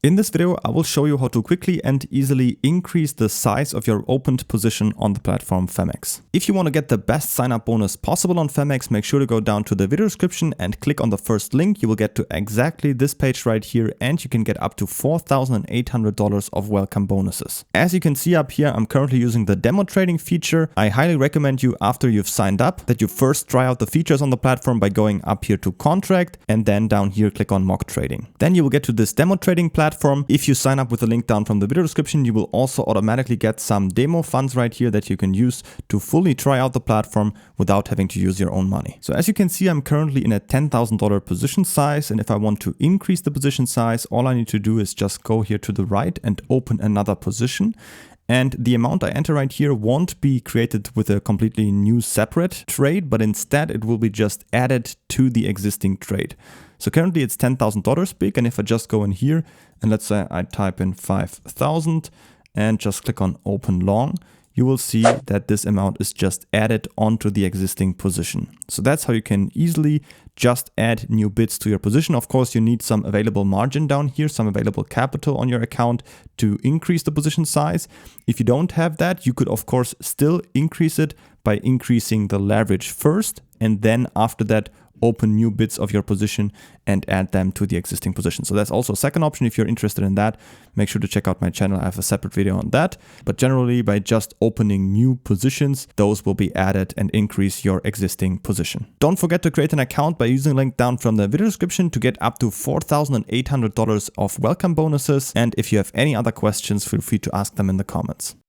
In this video, I will show you how to quickly and easily increase the size of your opened position on the platform Phemex. If you want to get the best sign-up bonus possible on Phemex, make sure to go down to the video description and click on the first link. You will get to exactly this page right here, and you can get up to $4,800 of welcome bonuses. As you can see up here, I'm currently using the demo trading feature. I highly recommend you, after you've signed up, that you first try out the features on the platform by going up here to contract and then down here click on mock trading. Then you will get to this demo trading platform. If you sign up with the link down from the video description, you will also automatically get some demo funds right here that you can use to fully try out the platform without having to use your own money. So as you can see, I'm currently in a $10,000 position size, and if I want to increase the position size, all I need to do is just go here to the right and open another position. And the amount I enter right here won't be created with a completely new separate trade, but instead it will be just added to the existing trade. So currently it's $10,000 big, and if I just go in here and let's say I type in 5,000 and just click on open long, you will see that this amount is just added onto the existing position. So that's how you can easily just add new bits to your position. Of course, you need some available margin down here, some available capital on your account to increase the position size. If you don't have that, you could of course still increase it by increasing the leverage first, and then after that open new bits of your position and add them to the existing position. So that's also a second option. If you're interested in that, make sure to check out my channel. I have a separate video on that. But generally, by just opening new positions, those will be added and increase your existing position. Don't forget to create an account by using the link down from the video description to get up to $4,800 of welcome bonuses. And if you have any other questions, feel free to ask them in the comments.